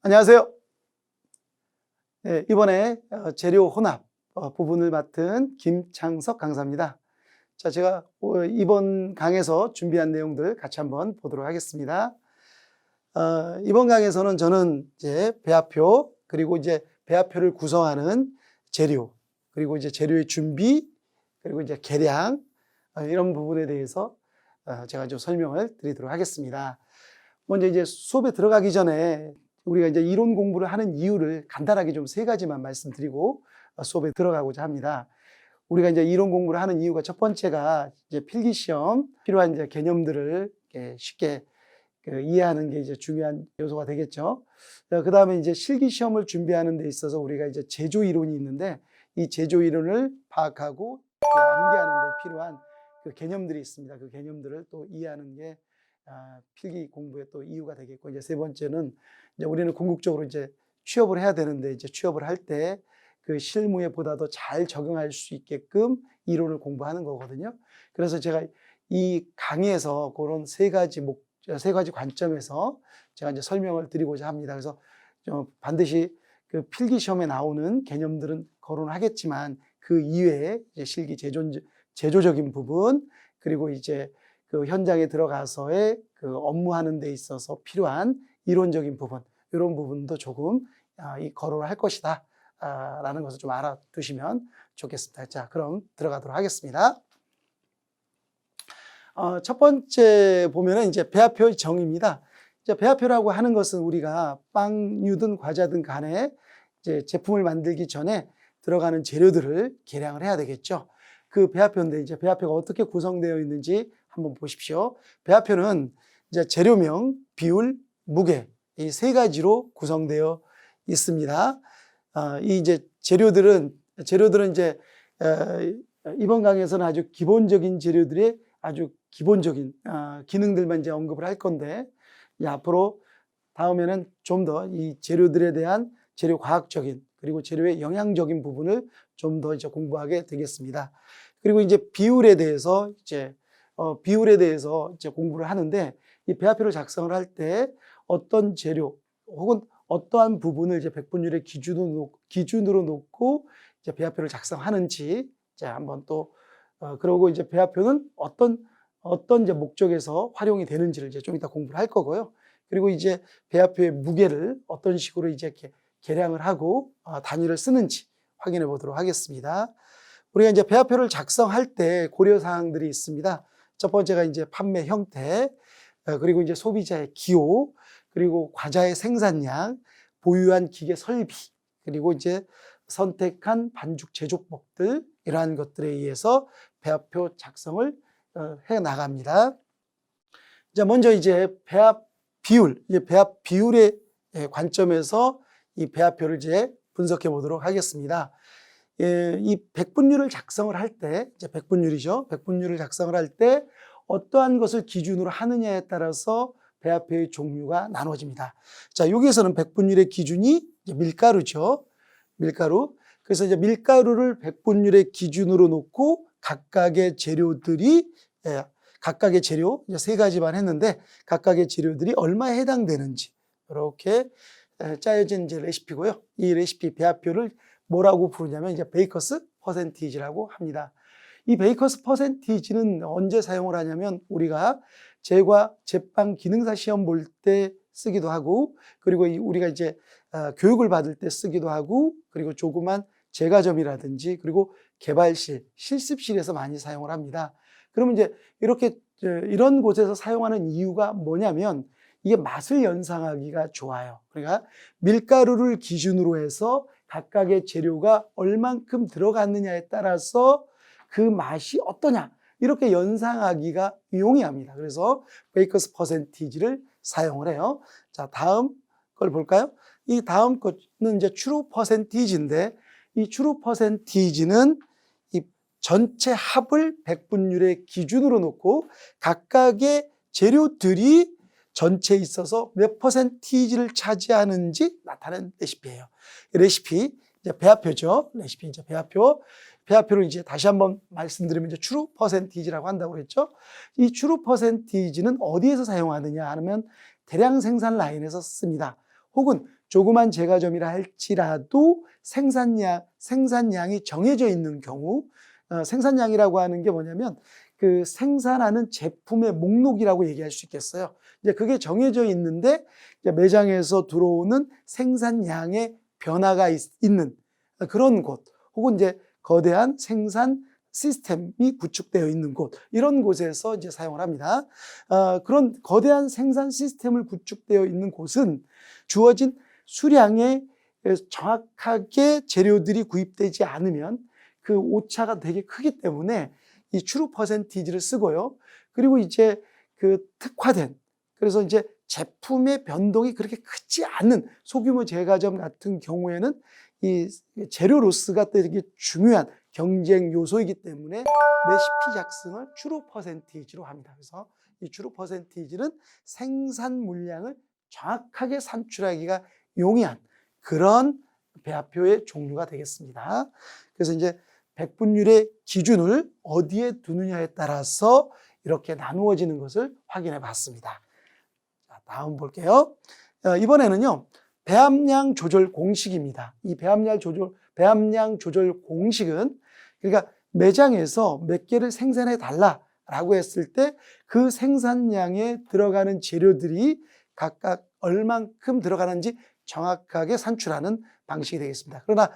안녕하세요. 네, 이번에 재료 혼합 부분을 맡은 김창석 강사입니다. 자, 제가 이번 강에서 준비한 내용들 같이 한번 보도록 하겠습니다. 이번 강에서는 저는 이제 배합표, 그리고 이제 배합표를 구성하는 재료, 그리고 이제 재료의 준비, 그리고 이제 계량, 이런 부분에 대해서 제가 좀 설명을 드리도록 하겠습니다. 먼저 이제 수업에 들어가기 전에 우리가 이제 이론 공부를 하는 이유를 간단하게 좀 세 가지만 말씀드리고 수업에 들어가고자 합니다. 우리가 이제 이론 공부를 하는 이유가 첫 번째가 이제 필기 시험 필요한 이제 개념들을 쉽게 이해하는 게 이제 중요한 요소가 되겠죠. 그 다음에 이제 실기 시험을 준비하는 데 있어서 우리가 이제 제조 이론이 있는데 이 제조 이론을 파악하고 암기하는 데 필요한 그 개념들이 있습니다. 그 개념들을 또 이해하는 게 필기 공부의 또 이유가 되겠고, 이제 세 번째는 이제 우리는 궁극적으로 이제 취업을 해야 되는데, 이제 취업을 할 때 그 실무에 보다 더 잘 적용할 수 있게끔 이론을 공부하는 거거든요. 그래서 제가 이 강의에서 그런 세 가지 관점에서 제가 이제 설명을 드리고자 합니다. 그래서 좀 반드시 그 필기 시험에 나오는 개념들은 거론하겠지만 그 이외에 이제 실기 제조적인 부분, 그리고 이제 그 현장에 들어가서의 그 업무하는 데 있어서 필요한 이론적인 부분, 이런 부분도 조금 거론을 할 것이다 라는 것을 좀 알아두시면 좋겠습니다. 자, 그럼 들어가도록 하겠습니다. 첫 번째 보면은 이제 배합표의 정의입니다. 이제 배합표라고 하는 것은 우리가 빵류든 과자든 간에 이제 제품을 만들기 전에 들어가는 재료들을 계량을 해야 되겠죠. 그 배합표인데, 이제 배합표가 어떻게 구성되어 있는지 한번 보십시오. 배합표는 이제 재료명, 비율, 무게, 이 세 가지로 구성되어 있습니다. 이 이제 재료들은 이제 이번 강의에서는 아주 기본적인 재료들의 아주 기본적인 기능들만 이제 언급을 할 건데, 앞으로 다음에는 좀 더 이 재료들에 대한 재료 과학적인, 그리고 재료의 영양적인 부분을 좀 더 이제 공부하게 되겠습니다. 그리고 이제 비율에 대해서 이제 공부를 하는데, 이 배합표를 작성을 할 때 어떤 재료 혹은 어떠한 부분을 이제 백분율의 기준으로 놓고 이제 배합표를 작성하는지, 자, 한번 또 그러고 이제 배합표는 어떤 이제 목적에서 활용이 되는지를 이제 좀 이따 공부를 할 거고요. 그리고 이제 배합표의 무게를 어떤 식으로 이제 계량을 하고 단위를 쓰는지 확인해 보도록 하겠습니다. 우리가 이제 배합표를 작성할 때 고려 사항들이 있습니다. 첫 번째가 이제 판매 형태, 그리고 이제 소비자의 기호, 그리고 과자의 생산량, 보유한 기계 설비, 그리고 이제 선택한 반죽 제조법들, 이러한 것들에 의해서 배합표 작성을 해 나갑니다. 자, 먼저 이제 배합 비율의 관점에서 이 배합표를 이제 분석해 보도록 하겠습니다. 이 백분율을 작성을 할 때, 이제 백분율이죠. 백분율을 작성을 할 때 어떠한 것을 기준으로 하느냐에 따라서 배합표의 종류가 나눠집니다. 자, 여기에서는 백분율의 기준이 이제 밀가루죠. 밀가루. 그래서 이제 밀가루를 백분율의 기준으로 놓고 각각의 재료, 이제 세 가지만 했는데 각각의 재료들이 얼마에 해당되는지 이렇게 짜여진 이제 레시피고요. 이 레시피 배합표를 뭐라고 부르냐면 이제 베이커스 퍼센티지라고 합니다. 이 베이커스 퍼센티지는 언제 사용을 하냐면 우리가 제빵 기능사 시험 볼 때 쓰기도 하고, 그리고 우리가 이제 교육을 받을 때 쓰기도 하고, 그리고 조그만 제과점이라든지 그리고 개발실, 실습실에서 많이 사용을 합니다. 그러면 이제 이런 곳에서 사용하는 이유가 뭐냐면 이게 맛을 연상하기가 좋아요. 그러니까 밀가루를 기준으로 해서 각각의 재료가 얼만큼 들어갔느냐에 따라서 그 맛이 어떠냐, 이렇게 연상하기가 용이합니다. 그래서 베이커스 퍼센티지를 사용을 해요. 자, 다음 걸 볼까요? 이 다음 거는 이제 트루 퍼센티지인데, 이 트루 퍼센티지는 이 전체 합을 백분율의 기준으로 놓고 각각의 재료들이 전체에 있어서 몇 퍼센티지를 차지하는지 나타내는 레시피예요. 레시피 이제 배합표죠. 레시피 이제 배합표를 이제 다시 한번 말씀드리면 이제 트루 퍼센티지라고 한다고 그랬죠. 이 트루 퍼센티지는 어디에서 사용하느냐 하면 대량 생산 라인에서 씁니다. 혹은 조그만 제과점이라 할지라도 생산량이 정해져 있는 경우, 생산량이라고 하는 게 뭐냐면 그 생산하는 제품의 목록이라고 얘기할 수 있겠어요. 이제 그게 정해져 있는데 이제 매장에서 들어오는 생산량의 변화가 있는 그런 곳, 혹은 이제 거대한 생산 시스템이 구축되어 있는 곳, 이런 곳에서 이제 사용을 합니다. 그런 거대한 생산 시스템을 구축되어 있는 곳은 주어진 수량에 정확하게 재료들이 구입되지 않으면 그 오차가 되게 크기 때문에 이 트루 퍼센티지를 쓰고요. 그리고 이제 그 특화된, 그래서 이제 제품의 변동이 그렇게 크지 않은 소규모 제과점 같은 경우에는 이 재료 로스가 되게 중요한 경쟁 요소이기 때문에 레시피 작성을 트루 퍼센티지로 합니다. 그래서 이 트루 퍼센티지는 생산 물량을 정확하게 산출하기가 용이한 그런 배합표의 종류가 되겠습니다. 그래서 이제 백분율의 기준을 어디에 두느냐에 따라서 이렇게 나누어지는 것을 확인해 봤습니다. 자, 다음 볼게요. 이번에는요, 배합량 조절 공식입니다. 이 배합량 조절 공식은, 그러니까 매장에서 몇 개를 생산해 달라라고 했을 때 그 생산량에 들어가는 재료들이 각각 얼만큼 들어가는지 정확하게 산출하는 방식이 되겠습니다. 그러나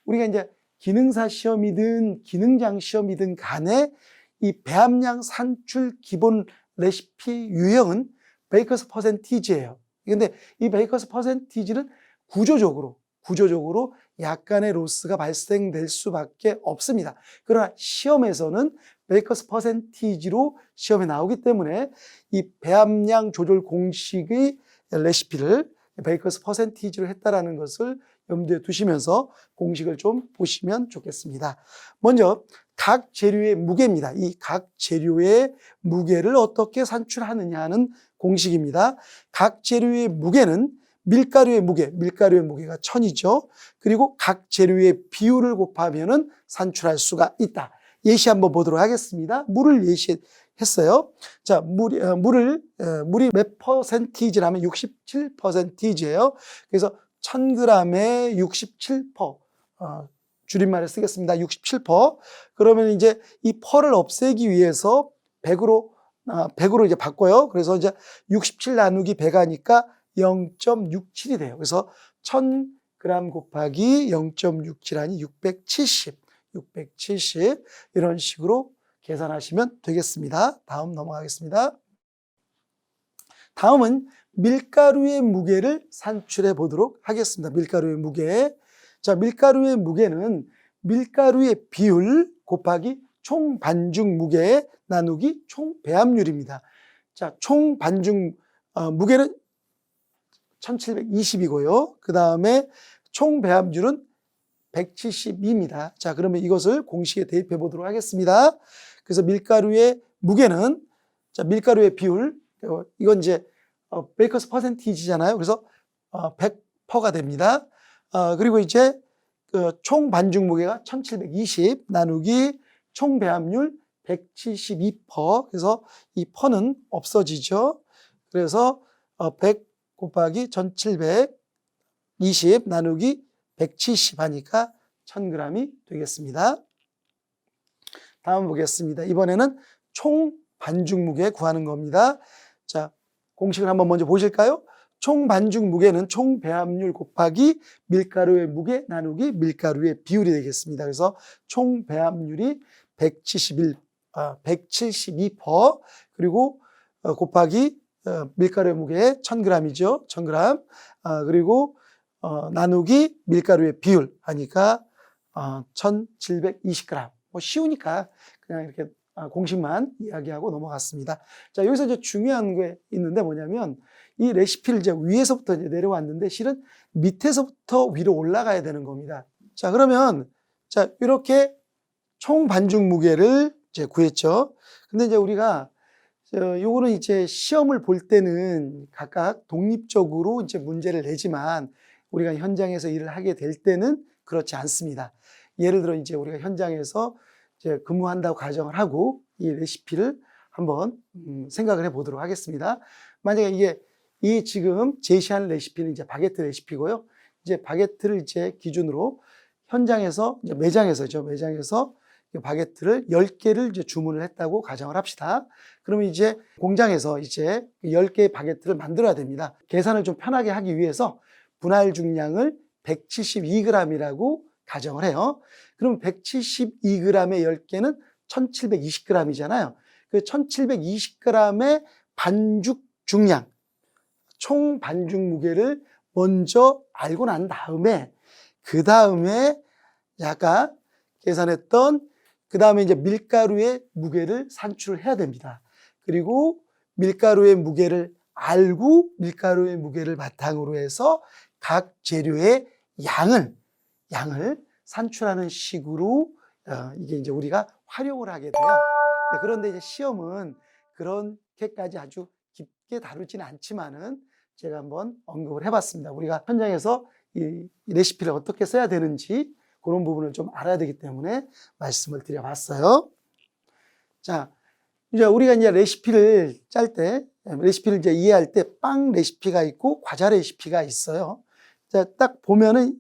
우리가 이제 기능사 시험이든 기능장 시험이든 간에 이 배합량 산출 기본 레시피 유형은 베이커스 퍼센티지예요. 그런데 이 베이커스 퍼센티지는 구조적으로 약간의 로스가 발생될 수밖에 없습니다. 그러나 시험에서는 베이커스 퍼센티지로 시험에 나오기 때문에 이 배합량 조절 공식의 레시피를 베이커스 퍼센티지로 했다라는 것을 염두에 두시면서 공식을 좀 보시면 좋겠습니다. 먼저 각 재료의 무게입니다. 이 각 재료의 무게를 어떻게 산출하느냐는 공식입니다. 각 재료의 무게는 밀가루의 무게가 1000이죠. 그리고 각 재료의 비율을 곱하면은 산출할 수가 있다. 예시 한번 보도록 하겠습니다. 물을 예시했어요. 자, 물이 몇 퍼센티지라면 67%예요. 그래서 1000g에 67%, 줄임말을 쓰겠습니다. 67%. 그러면 이제 이 퍼를 없애기 위해서 100으로 이제 바꿔요. 그래서 이제 67 나누기 100 하니까 0.67이 돼요. 그래서 1000g 곱하기 0.67 하니 670 이런 식으로 계산하시면 되겠습니다. 다음 넘어가겠습니다. 다음은 밀가루의 무게를 산출해 보도록 하겠습니다. 밀가루의 무게. 자, 밀가루의 무게는 밀가루의 비율 곱하기 총 반죽 무게 나누기 총 배합률입니다. 자, 총 반죽 무게는 1720이고요. 그 다음에 총 배합률은 172입니다. 자, 그러면 이것을 공식에 대입해 보도록 하겠습니다. 그래서 밀가루의 무게는, 자, 밀가루의 비율, 이건 이제 베이커스 퍼센티지잖아요. 그래서 100%가 됩니다. 그리고 이제 총 반죽 무게가 1720 나누기 총 배합률 172%. 그래서 이 퍼는 없어지죠. 그래서 100 곱하기 1720 나누기 170 하니까 1000g이 되겠습니다. 다음 보겠습니다. 이번에는 총 반죽 무게 구하는 겁니다. 자, 공식을 한번 먼저 보실까요? 총 반죽 무게는 총 배합률 곱하기 밀가루의 무게 나누기 밀가루의 비율이 되겠습니다. 그래서 총 배합률이 172% 그리고 곱하기 밀가루의 무게 1000g이죠. 1000g. 그리고 나누기 밀가루의 비율 하니까 1720g. 뭐 쉬우니까 그냥 이렇게 공식만 이야기하고 넘어갔습니다. 자, 여기서 이제 중요한 게 있는데 뭐냐면 이 레시피를 이제 위에서부터 이제 내려왔는데 실은 밑에서부터 위로 올라가야 되는 겁니다. 자, 그러면 자, 이렇게 총 반죽 무게를 이제 구했죠. 근데 이제 우리가 요거는 이제 시험을 볼 때는 각각 독립적으로 이제 문제를 내지만 우리가 현장에서 일을 하게 될 때는 그렇지 않습니다. 예를 들어 이제 우리가 현장에서 이제 근무한다고 가정을 하고 이 레시피를 한번 생각을 해 보도록 하겠습니다. 만약에 이게 이 지금 제시한 레시피는 이제 바게트 레시피고요. 이제 바게트를 이제 기준으로 현장에서, 이제 매장에서 바게트를 10개를 이제 주문을 했다고 가정을 합시다. 그러면 이제 공장에서 이제 10개의 바게트를 만들어야 됩니다. 계산을 좀 편하게 하기 위해서 분할 중량을 172g이라고 가정을 해요. 그럼 172g의 10개는 1720g이잖아요. 그 1720g의 반죽 중량, 총 반죽 무게를 먼저 알고 난 다음에, 그 다음에 아까 계산했던 그 다음에 이제 밀가루의 무게를 산출을 해야 됩니다. 그리고 밀가루의 무게를 알고 밀가루의 무게를 바탕으로 해서 각 재료의 양을 산출하는 식으로 이게 이제 우리가 활용을 하게 돼요. 그런데 이제 시험은 그렇게까지 아주 깊게 다루지는 않지만은 제가 한번 언급을 해봤습니다. 우리가 현장에서 이 레시피를 어떻게 써야 되는지 그런 부분을 좀 알아야 되기 때문에 말씀을 드려봤어요. 자, 이제 우리가 이제 레시피를 짤 때, 레시피를 이제 이해할 때 빵 레시피가 있고 과자 레시피가 있어요. 자, 딱 보면은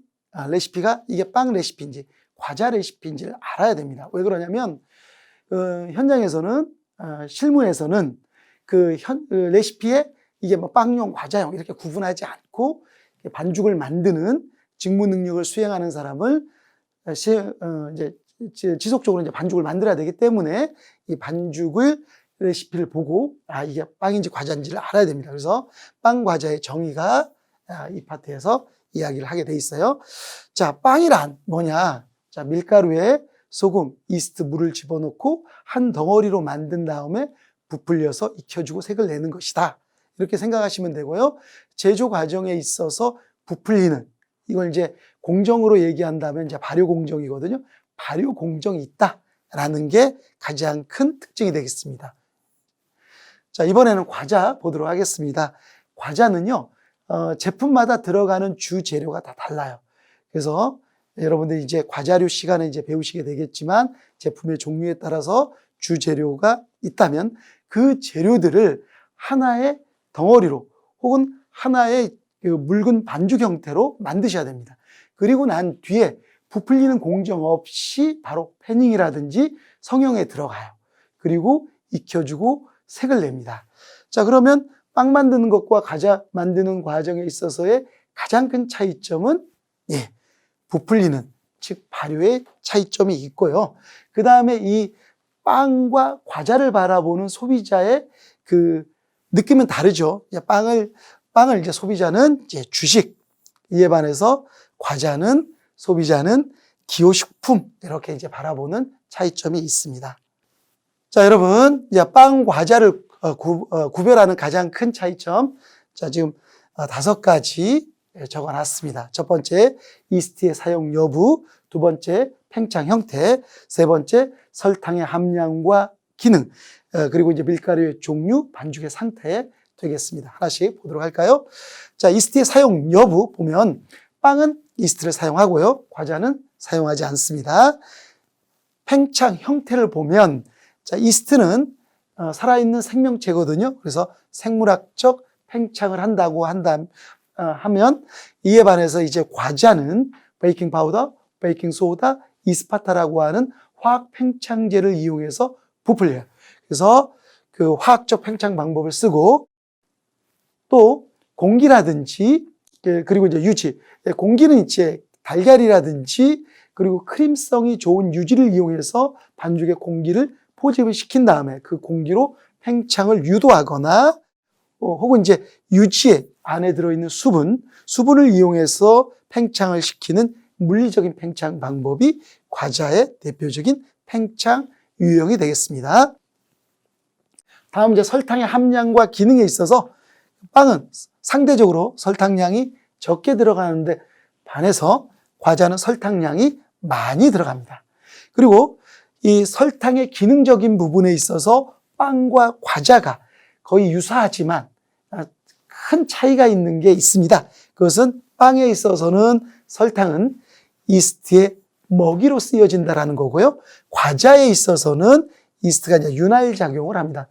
레시피가 이게 빵 레시피인지 과자 레시피인지를 알아야 됩니다. 왜 그러냐면 현장에서는 실무에서는 그 레시피에 이게 뭐 빵용, 과자용 이렇게 구분하지 않고 반죽을 만드는 직무 능력을 수행하는 사람을 이제 지속적으로 이제 반죽을 만들어야 되기 때문에 이 반죽을 레시피를 보고 이게 빵인지 과자인지를 알아야 됩니다. 그래서 빵, 과자의 정의가 이 파트에서 이야기를 하게 돼 있어요. 자, 빵이란 뭐냐? 자, 밀가루에 소금, 이스트, 물을 집어넣고 한 덩어리로 만든 다음에 부풀려서 익혀주고 색을 내는 것이다. 이렇게 생각하시면 되고요. 제조 과정에 있어서 부풀리는, 이걸 이제 공정으로 얘기한다면 이제 발효 공정이거든요. 발효 공정이 있다라는 게 가장 큰 특징이 되겠습니다. 자, 이번에는 과자 보도록 하겠습니다. 과자는요, 제품마다 들어가는 주 재료가 다 달라요. 그래서 여러분들 이제 과자류 시간에 이제 배우시게 되겠지만 제품의 종류에 따라서 주 재료가 있다면 그 재료들을 하나의 덩어리로 혹은 하나의 그 묽은 반죽 형태로 만드셔야 됩니다. 그리고 난 뒤에 부풀리는 공정 없이 바로 패닝이라든지 성형에 들어가요. 그리고 익혀주고 색을 냅니다. 자, 그러면 빵 만드는 것과 과자 만드는 과정에 있어서의 가장 큰 차이점은 부풀리는, 즉 발효의 차이점이 있고요. 그 다음에 이 빵과 과자를 바라보는 소비자의 그 느낌은 다르죠. 빵을 이제 소비자는 이제 주식, 이에 반해서 소비자는 기호식품, 이렇게 이제 바라보는 차이점이 있습니다. 자, 여러분, 이제 빵, 과자를 구별하는 가장 큰 차이점, 자, 지금 5가지 적어 놨습니다. 첫 번째, 이스트의 사용 여부, 두 번째, 팽창 형태, 세 번째, 설탕의 함량과 기능, 그리고 이제 밀가루의 종류, 반죽의 상태 되겠습니다. 하나씩 보도록 할까요? 자, 이스트의 사용 여부 보면 빵은 이스트를 사용하고요. 과자는 사용하지 않습니다. 팽창 형태를 보면 자, 이스트는 살아있는 생명체거든요. 그래서 생물학적 팽창을 한다고 하면 이에 반해서 이제 과자는 베이킹 파우더, 베이킹 소다, 이스파타라고 하는 화학 팽창제를 이용해서 부풀려요. 그래서 그 화학적 팽창 방법을 쓰고 또 공기라든지 그리고 이제 유지, 공기는 이제 달걀이라든지 그리고 크림성이 좋은 유지를 이용해서 반죽에 공기를 포집을 시킨 다음에 그 공기로 팽창을 유도하거나 혹은 이제 유지에 안에 들어있는 수분을 이용해서 팽창을 시키는 물리적인 팽창 방법이 과자의 대표적인 팽창 유형이 되겠습니다. 다음 이제 설탕의 함량과 기능에 있어서 빵은 상대적으로 설탕량이 적게 들어가는데 반해서 과자는 설탕량이 많이 들어갑니다. 그리고 이 설탕의 기능적인 부분에 있어서 빵과 과자가 거의 유사하지만 큰 차이가 있는 게 있습니다. 그것은 빵에 있어서는 설탕은 이스트의 먹이로 쓰여진다라는 거고요. 과자에 있어서는 이스트가 이제 윤활 작용을 합니다.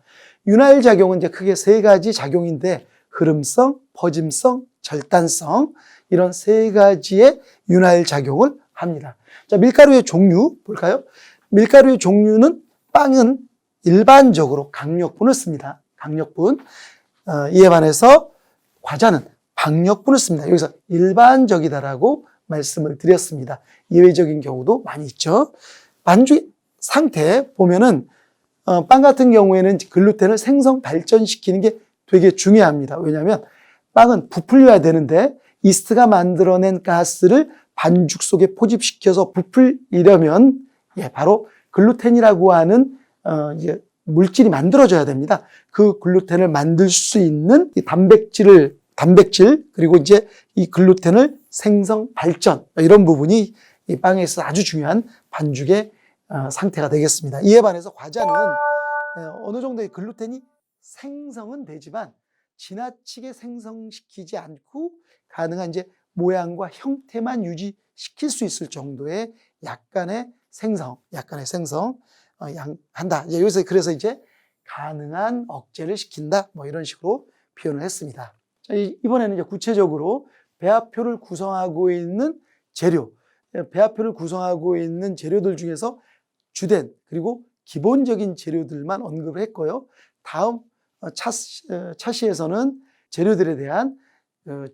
윤활 작용은 이제 크게 3가지 작용인데 흐름성, 퍼짐성, 절단성 이런 세 가지의 윤활 작용을 합니다. 자, 밀가루의 종류 볼까요? 밀가루의 종류는 빵은 일반적으로 강력분을 씁니다. 강력분. 이에 반해서 과자는 박력분을 씁니다. 여기서 일반적이다라고 말씀을 드렸습니다. 예외적인 경우도 많이 있죠. 반죽 상태 보면은 빵 같은 경우에는 글루텐을 생성 발전시키는 게 되게 중요합니다. 왜냐하면 빵은 부풀려야 되는데 이스트가 만들어낸 가스를 반죽 속에 포집시켜서 부풀리려면 바로 글루텐이라고 하는 이제 물질이 만들어져야 됩니다. 그 글루텐을 만들 수 있는 이 단백질 그리고 이제 이 글루텐을 생성 발전 이런 부분이 이 빵에 있어서 아주 중요한 반죽의 상태가 되겠습니다. 이에 반해서 과자는 어느 정도의 글루텐이 생성은 되지만 지나치게 생성시키지 않고 가능한 이제 모양과 형태만 유지시킬 수 있을 정도의 약간의 생성 한다. 여기서 그래서 이제 가능한 억제를 시킨다. 뭐 이런 식으로 표현을 했습니다. 자, 이번에는 이제 구체적으로 배합표를 구성하고 있는 재료, 배합표를 구성하고 있는 재료들 중에서 주된 그리고 기본적인 재료들만 언급을 했고요. 다음 차시에서는 재료들에 대한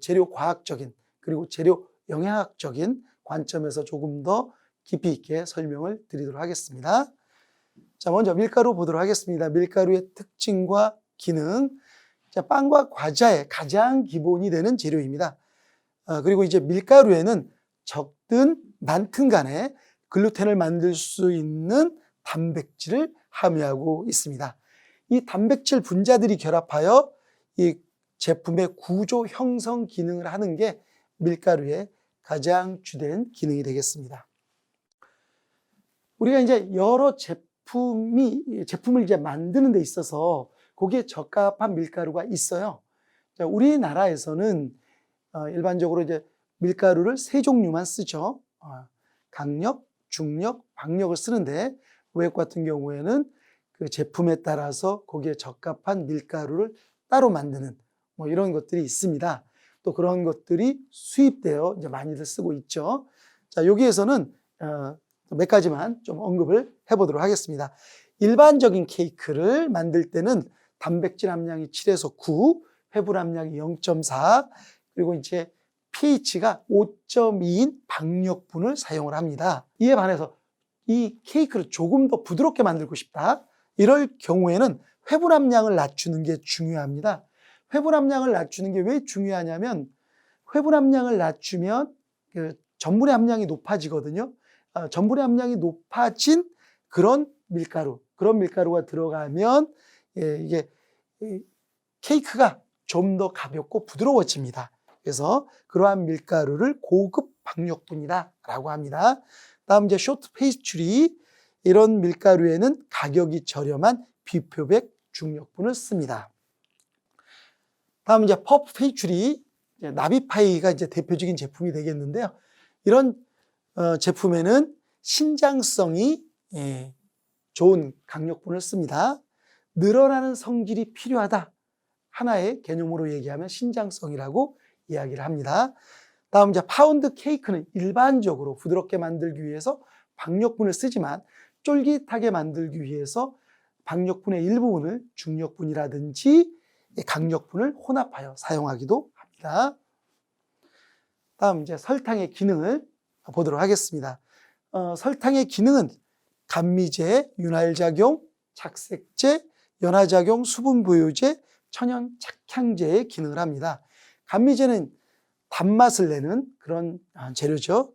재료 과학적인 그리고 재료 영양학적인 관점에서 조금 더 깊이 있게 설명을 드리도록 하겠습니다. 자, 먼저 밀가루 보도록 하겠습니다. 밀가루의 특징과 기능. 자, 빵과 과자의 가장 기본이 되는 재료입니다. 그리고 이제 밀가루에는 적든 많든 간에 글루텐을 만들 수 있는 단백질을 함유하고 있습니다. 이 단백질 분자들이 결합하여 이 제품의 구조 형성 기능을 하는 게 밀가루의 가장 주된 기능이 되겠습니다. 우리가 이제 여러 제품을 이제 만드는 데 있어서 거기에 적합한 밀가루가 있어요. 자, 우리나라에서는 일반적으로 이제 밀가루를 세 종류만 쓰죠. 강력, 중력, 박력을 쓰는데 외국 같은 경우에는 그 제품에 따라서 거기에 적합한 밀가루를 따로 만드는 뭐 이런 것들이 있습니다. 또 그런 것들이 수입되어 이제 많이들 쓰고 있죠. 자, 여기에서는 몇 가지만 좀 언급을 해보도록 하겠습니다. 일반적인 케이크를 만들 때는 단백질 함량이 7에서 9, 회분 함량이 0.4, 그리고 이제 pH가 5.2인 박력분을 사용을 합니다. 이에 반해서 이 케이크를 조금 더 부드럽게 만들고 싶다. 이럴 경우에는 회분 함량을 낮추는 게 중요합니다. 회분 함량을 낮추는 게 왜 중요하냐면 회분 함량을 낮추면 그 전분의 함량이 높아지거든요. 전분의 함량이 높아진 그런 밀가루가 들어가면 이게 케이크가 좀 더 가볍고 부드러워집니다. 그래서 그러한 밀가루를 고급 박력분이다 라고 합니다. 다음 이제 쇼트 페이스츄리, 이런 밀가루에는 가격이 저렴한 비표백 중력분을 씁니다. 다음 이제 퍼프 페이츄리, 나비파이가 이제 대표적인 제품이 되겠는데요. 이런 제품에는 신장성이 좋은 강력분을 씁니다. 늘어나는 성질이 필요하다. 하나의 개념으로 얘기하면 신장성이라고 이야기를 합니다. 다음 이제 파운드 케이크는 일반적으로 부드럽게 만들기 위해서 박력분을 쓰지만 쫄깃하게 만들기 위해서 박력분의 일부분을 중력분이라든지 강력분을 혼합하여 사용하기도 합니다. 다음 이제 설탕의 기능을 보도록 하겠습니다. 설탕의 기능은 감미제, 윤활작용, 착색제, 연화작용, 수분보유제, 천연 착향제의 기능을 합니다. 감미제는 단맛을 내는 그런 재료죠.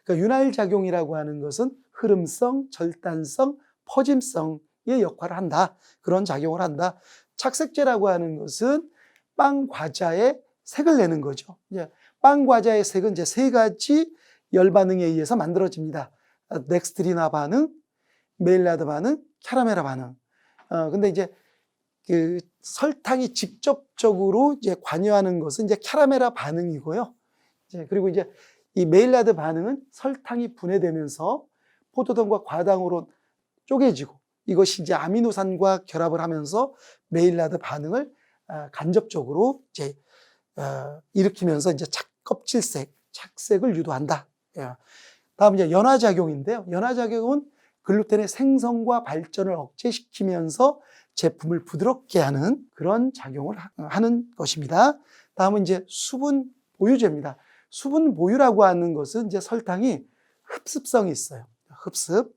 그러니까 윤활작용이라고 하는 것은 흐름성, 절단성, 퍼짐성의 역할을 한다. 그런 작용을 한다. 착색제라고 하는 것은 빵 과자의 색을 내는 거죠. 빵 과자의 색은 이제 세 가지 열 반응에 의해서 만들어집니다. 넥스트리나 반응, 메일라드 반응, 캐러멜 반응. 근데 이제 그 설탕이 직접적으로 이제 관여하는 것은 이제 캐러멜 반응이고요. 그리고 이제 이 메일라드 반응은 설탕이 분해되면서 포도당과 과당으로 쪼개지고 이것이 이제 아미노산과 결합을 하면서 메일라드 반응을 간접적으로 이제 일으키면서 이제 껍질색, 착색을 유도한다. 다음 이제 연화작용인데요. 연화작용은 글루텐의 생성과 발전을 억제시키면서 제품을 부드럽게 하는 그런 작용을 하는 것입니다. 다음은 이제 수분 보유제입니다. 수분 보유라고 하는 것은 이제 설탕이 흡습성이 있어요. 흡습.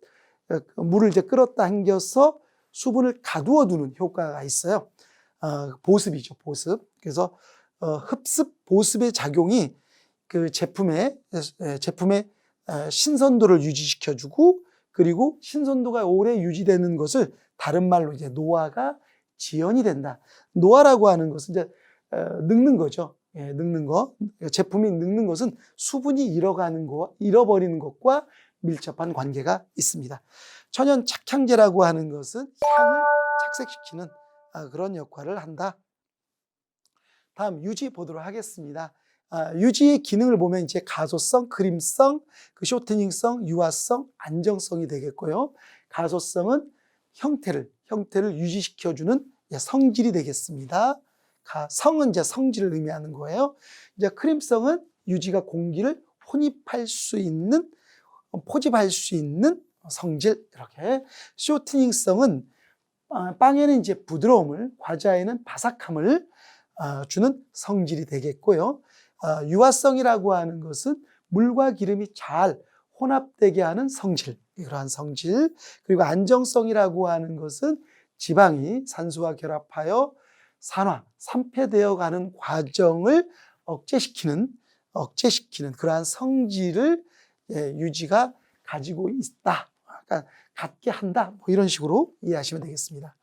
물을 이제 끌었다 당겨서 수분을 가두어 두는 효과가 있어요. 보습이죠, 보습. 그래서 흡습, 보습의 작용이 그 제품의 신선도를 유지시켜주고, 그리고 신선도가 오래 유지되는 것을 다른 말로 이제 노화가 지연이 된다. 노화라고 하는 것은 이제 늙는 거죠. 늙는 거. 제품이 늙는 것은 수분이 잃어버리는 것과 밀접한 관계가 있습니다. 천연 착향제라고 하는 것은 향을 착색시키는 그런 역할을 한다. 다음 유지 보도록 하겠습니다. 유지의 기능을 보면 이제 가소성, 크림성, 그 쇼트닝성, 유화성, 안정성이 되겠고요. 가소성은 형태를 유지시켜주는 성질이 되겠습니다. 성은 이제 성질을 의미하는 거예요. 이제 크림성은 유지가 공기를 혼입할 수 있는, 포집할 수 있는 성질. 이렇게 쇼트닝성은 빵에는 이제 부드러움을, 과자에는 바삭함을 주는 성질이 되겠고요. 유화성이라고 하는 것은 물과 기름이 잘 혼합되게 하는 성질, 이러한 성질. 그리고 안정성이라고 하는 것은 지방이 산소와 결합하여 산패되어 가는 과정을 억제시키는 그러한 성질을 유지가 가지고 있다. 그러니까 갖게 한다. 뭐 이런 식으로 이해하시면 되겠습니다.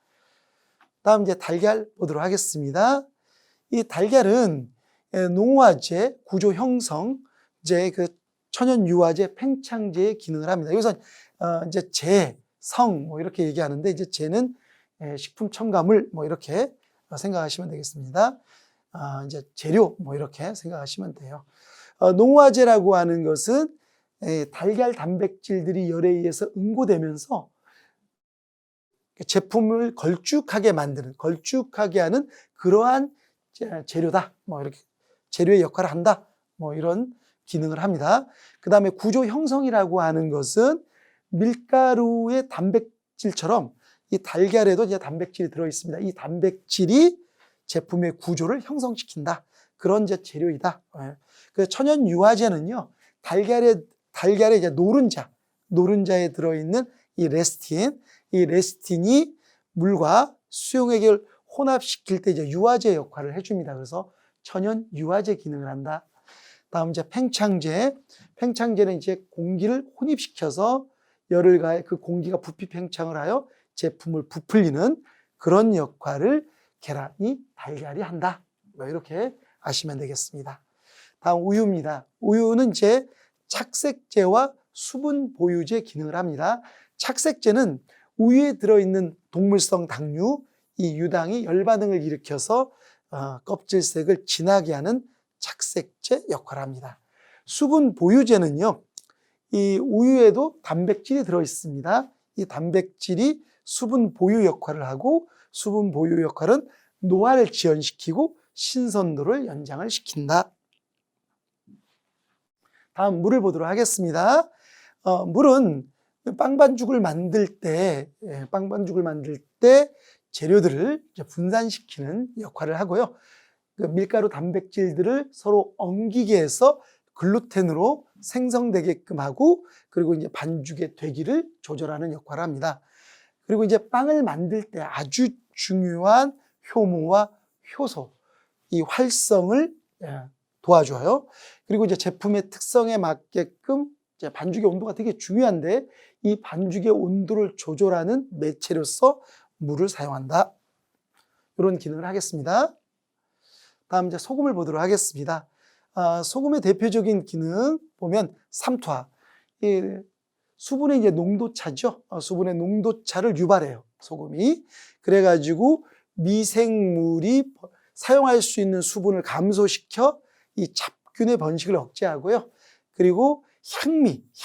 다음 이제 달걀 보도록 하겠습니다. 이 달걀은 농화제, 구조 형성, 이제 그 천연 유화제, 팽창제의 기능을 합니다. 여기서 이제 제, 성 뭐 이렇게 얘기하는데, 이제 제는 식품 첨가물 뭐 이렇게 생각하시면 되겠습니다. 이제 재료 뭐 이렇게 생각하시면 돼요. 농화제라고 하는 것은 달걀 단백질들이 열에 의해서 응고되면서 제품을 걸쭉하게 하는 그러한 재료다. 뭐 이렇게 재료의 역할을 한다. 뭐 이런 기능을 합니다. 그 다음에 구조 형성이라고 하는 것은 밀가루의 단백질처럼 이 달걀에도 이제 단백질이 들어있습니다. 이 단백질이 제품의 구조를 형성시킨다. 그런 이제 재료이다. 그 천연 유화제는요, 달걀의 이제 노른자에 들어있는 이 레스틴이 물과 수용액을 혼합시킬 때 이제 유화제 역할을 해줍니다. 그래서 천연 유화제 기능을 한다. 다음 이제 팽창제는 이제 공기를 혼입시켜서 열을 가해 그 공기가 부피 팽창을 하여 제품을 부풀리는 그런 역할을 달걀이 한다. 뭐 이렇게 아시면 되겠습니다. 다음 우유입니다. 우유는 이제 착색제와 수분 보유제 기능을 합니다. 착색제는 우유에 들어있는 동물성 당류, 이 유당이 열반응을 일으켜서 껍질색을 진하게 하는 착색제 역할을 합니다. 수분 보유제는요, 이 우유에도 단백질이 들어있습니다. 이 단백질이 수분 보유 역할을 하고, 수분 보유 역할은 노화를 지연시키고 신선도를 연장을 시킨다. 다음 물을 보도록 하겠습니다. 물은 빵반죽을 만들 때 재료들을 분산시키는 역할을 하고요. 그 밀가루 단백질들을 서로 엉기게 해서 글루텐으로 생성되게끔 하고, 그리고 이제 반죽의 되기를 조절하는 역할을 합니다. 그리고 이제 빵을 만들 때 아주 중요한 효모와 효소, 이 활성을 도와줘요. 그리고 이제 제품의 특성에 맞게끔 이제 반죽의 온도가 되게 중요한데, 이 반죽의 온도를 조절하는 매체로서 물을 사용한다. 이런 기능을 하겠습니다. 다음 이제 소금을 보도록 하겠습니다. 소금의 대표적인 기능 보면 삼투압. 수분의 이제 농도차죠. 수분의 농도차를 유발해요, 소금이. 그래가지고 미생물이 사용할 수 있는 수분을 감소시켜 이 잡균의 번식을 억제하고요. 그리고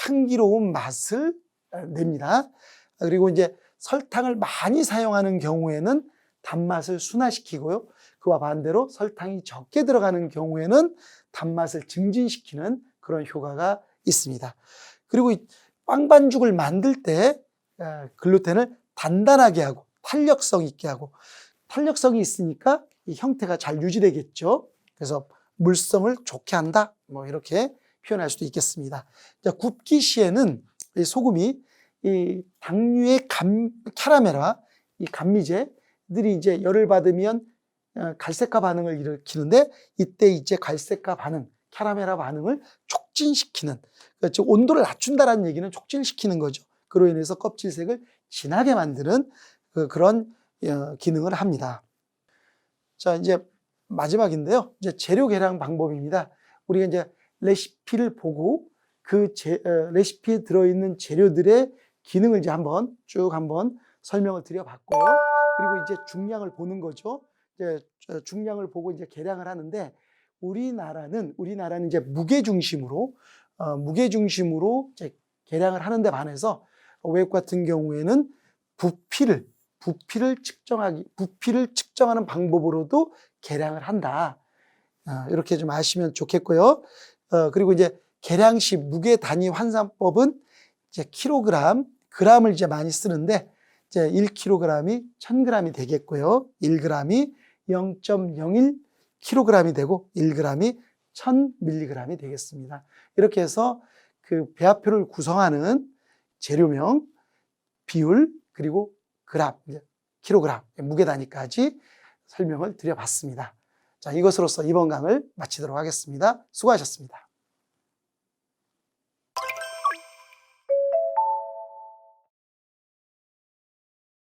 향기로운 맛을 냅니다. 그리고 이제 설탕을 많이 사용하는 경우에는 단맛을 순화시키고요. 그와 반대로 설탕이 적게 들어가는 경우에는 단맛을 증진시키는 그런 효과가 있습니다. 그리고 이 빵 반죽을 만들 때 글루텐을 단단하게 하고 탄력성 있게 하고, 탄력성이 있으니까 이 형태가 잘 유지되겠죠. 그래서 물성을 좋게 한다, 뭐 이렇게 표현할 수도 있겠습니다. 자, 굽기 시에는 이 소금이 이 당류의 캐러멜화, 이 감미제들이 이제 열을 받으면 갈색화 반응을 일으키는데, 이때 이제 갈색화 반응, 캐러멜화 반응을 촉진시키는, 즉 온도를 낮춘다라는 얘기는 촉진시키는 거죠. 그로 인해서 껍질색을 진하게 만드는 그런 기능을 합니다. 자, 이제 마지막인데요. 이제 재료 계량 방법입니다. 우리가 이제 레시피를 보고 그 레시피에 들어있는 재료들의 기능을 이제 쭉 한번 설명을 드려봤고요. 그리고 이제 중량을 보는 거죠. 이제 중량을 보고 이제 계량을 하는데, 우리나라는 이제 무게 중심으로 이제 계량을 하는데 반해서 외국 같은 경우에는 부피를 측정하는 방법으로도 계량을 한다. 이렇게 좀 아시면 좋겠고요. 그리고 이제 계량 시 무게 단위 환산법은 이제 gram을 이제 많이 쓰는데, 이제 1kg이 1000g이 되겠고요. 1g이 0.01kg이 되고 1g이 1000mg이 되겠습니다. 이렇게 해서 그 배합표를 구성하는 재료명, 비율, 그리고 킬로그램, 무게 단위까지 설명을 드려봤습니다. 자, 이것으로서 이번 강을 마치도록 하겠습니다. 수고하셨습니다.